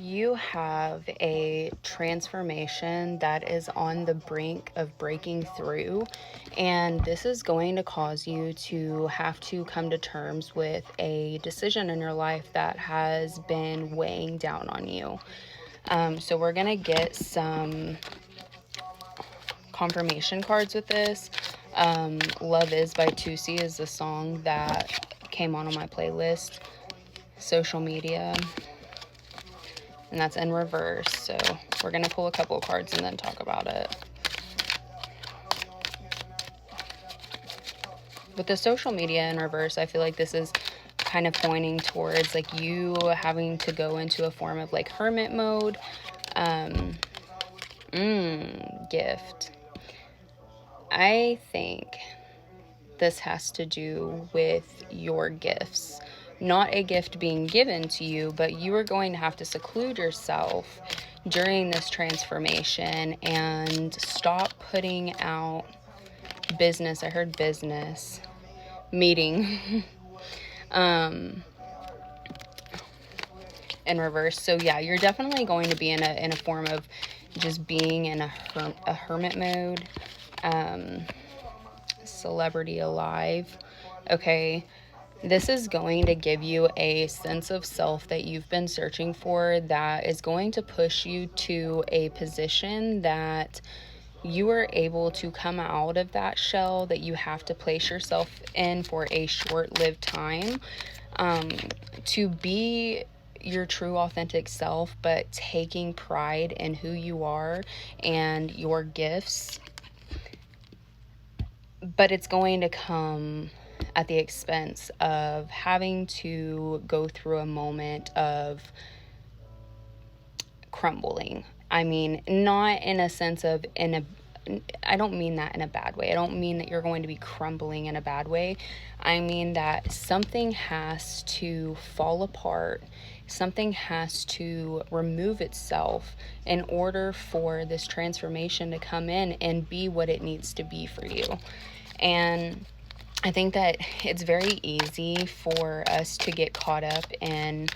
You have a transformation that is on the brink of breaking through, and this is going to cause you to have to come to terms with a decision in your life that has been weighing down on you. So we're going to get some confirmation cards with this. Love Is by Tusi is the song that came on my playlist. Social media. And that's in reverse, so we're going to pull a couple of cards and then talk about it. With the social media in reverse, I feel like this is kind of pointing towards like you having to go into a form of like hermit mode. Gift. I think this has to do with your gifts. Not a gift being given to you, but you are going to have to seclude yourself during this transformation and stop putting out business. I heard business meeting in reverse. So yeah, you're definitely going to be in a form of just being in a hermit mode. Celebrity alive. Okay. This is going to give you a sense of self that you've been searching for, that is going to push you to a position that you are able to come out of that shell that you have to place yourself in for a short-lived time, to be your true authentic self, but taking pride in who you are and your gifts. But it's going to come at the expense of having to go through a moment of crumbling. I mean, not in a sense of I don't mean that in a bad way. I don't mean that you're going to be crumbling in a bad way. I mean that something has to fall apart. Something has to remove itself in order for this transformation to come in and be what it needs to be for you. And I think that it's very easy for us to get caught up in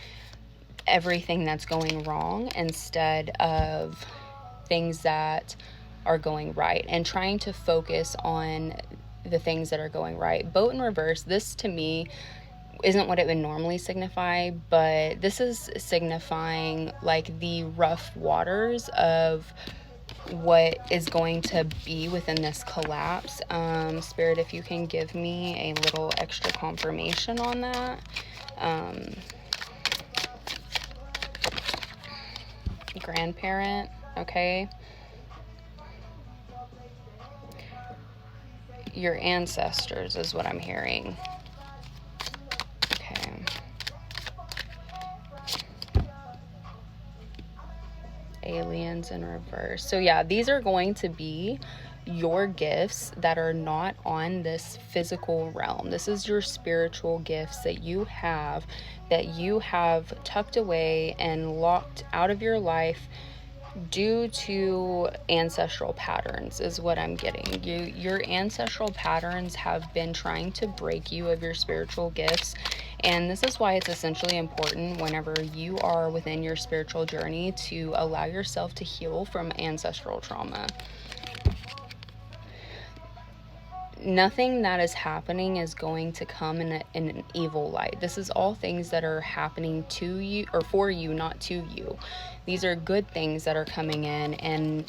everything that's going wrong instead of things that are going right, and trying to focus on the things that are going right. Boat in reverse, this to me isn't what it would normally signify, but this is signifying like the rough waters of what is going to be within this collapse. Spirit, if you can give me a little extra confirmation on that. Grandparent, okay. Your ancestors is what I'm hearing. Okay. Aliens in reverse. So yeah, these are going to be your gifts that are not on this physical realm. This is your spiritual gifts that you have tucked away and locked out of your life due to ancestral patterns is what I'm getting. Your ancestral patterns have been trying to break you of your spiritual gifts, and this is why it's essentially important whenever you are within your spiritual journey to allow yourself to heal from ancestral trauma. Nothing that is happening is going to come in an evil light. This is all things that are happening to you or for you, not to you. These are good things that are coming in, and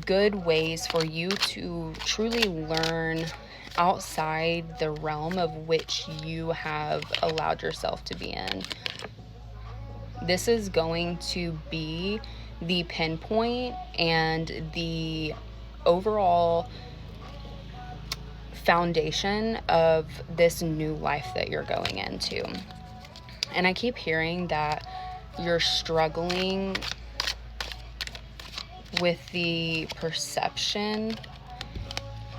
good ways for you to truly learn outside the realm of which you have allowed yourself to be in. This is going to be the pinpoint and the overall foundation of this new life that you're going into. And I keep hearing that you're struggling with the perception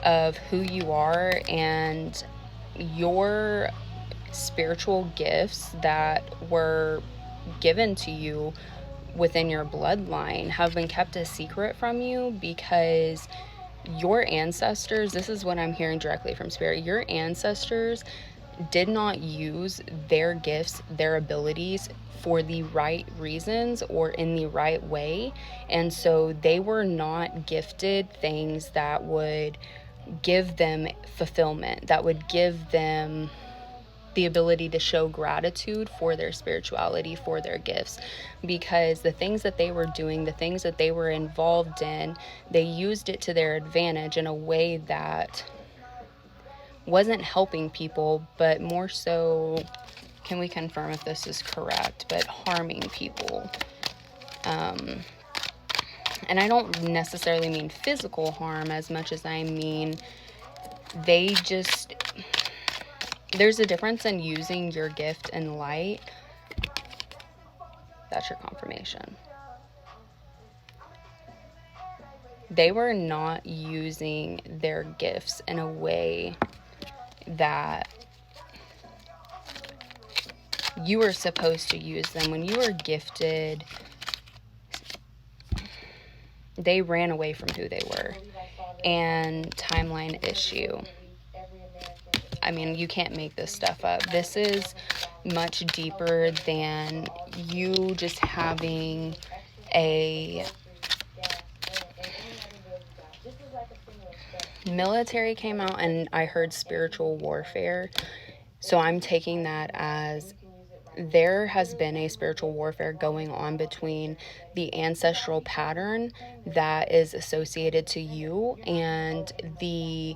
of who you are, and your spiritual gifts that were given to you within your bloodline have been kept a secret from you because your ancestors, this is what I'm hearing directly from Spirit, your ancestors did not use their gifts, their abilities for the right reasons or in the right way. And so they were not gifted things that would give them fulfillment, that would give them the ability to show gratitude for their spirituality, for their gifts, because the things that they were doing, the things that they were involved in, they used it to their advantage in a way that wasn't helping people, but more so, can we confirm if this is correct, but harming people. And I don't necessarily mean physical harm as much as I mean there's a difference in using your gift and light. That's your confirmation. They were not using their gifts in a way that you were supposed to use them. When you were gifted, they ran away from who they were. And timeline issue. I mean, you can't make this stuff up. This is much deeper than you just having a military came out, and I heard spiritual warfare. So I'm taking that as there has been a spiritual warfare going on between the ancestral pattern that is associated to you and the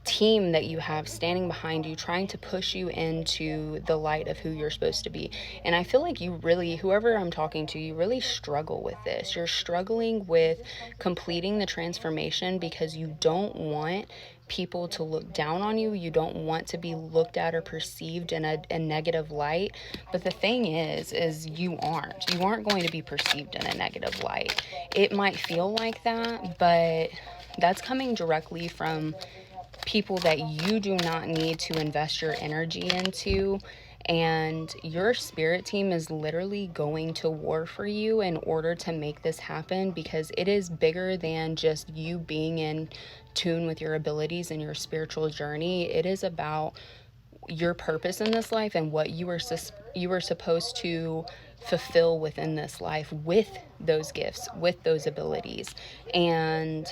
team that you have standing behind you, trying to push you into the light of who you're supposed to be. And I feel like you really, whoever I'm talking to, you really struggle with this. You're struggling with completing the transformation because you don't want people to look down on you. You don't want to be looked at or perceived in a negative light. But the thing is you aren't going to be perceived in a negative light. It might feel like that, but that's coming directly from people that you do not need to invest your energy into. And your spirit team is literally going to war for you in order to make this happen, because it is bigger than just you being in tune with your abilities and your spiritual journey. It is about your purpose in this life and what you were supposed to fulfill within this life with those gifts, with those abilities. And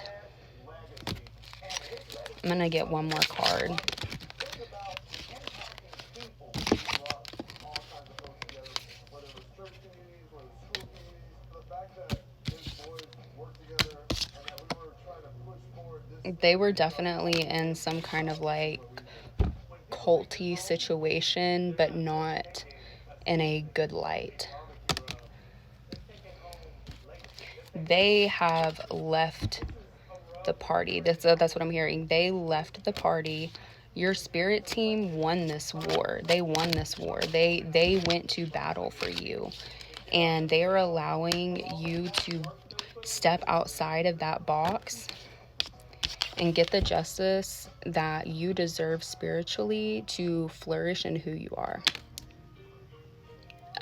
I'm going to get one more card. They were definitely in some kind of like culty situation, but not in a good light. They have left the party. That's what I'm hearing. They left the party. Your spirit team won this war. They won this war. They went to battle for you, and they are allowing you to step outside of that box and get the justice that you deserve spiritually to flourish in who you are.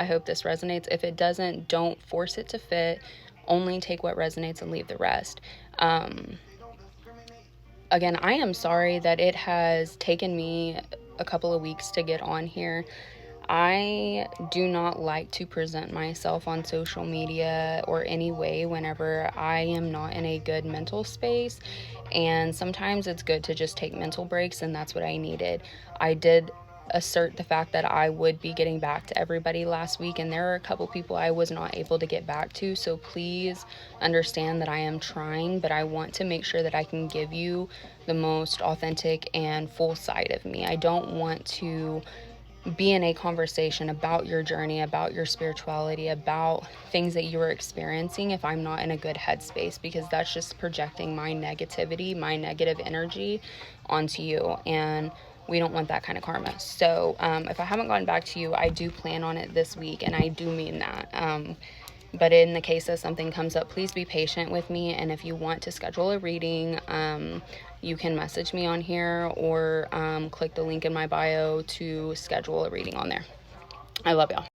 I hope this resonates. If it doesn't, don't force it to fit. Only take what resonates and leave the rest. Again, I am sorry that it has taken me a couple of weeks to get on here. I do not like to present myself on social media or any way whenever I am not in a good mental space. And sometimes it's good to just take mental breaks, and that's what I needed. I did assert the fact that I would be getting back to everybody last week, and there are a couple people I was not able to get back to, so please understand that I am trying, but I want to make sure that I can give you the most authentic and full side of me. I don't want to be in a conversation about your journey, about your spirituality, about things that you are experiencing if I'm not in a good headspace, because that's just projecting my negativity, my negative energy onto you, and we don't want that kind of karma. So if I haven't gotten back to you, I do plan on it this week, and I do mean that. But in the case that something comes up, please be patient with me. And if you want to schedule a reading, you can message me on here or click the link in my bio to schedule a reading on there. I love y'all.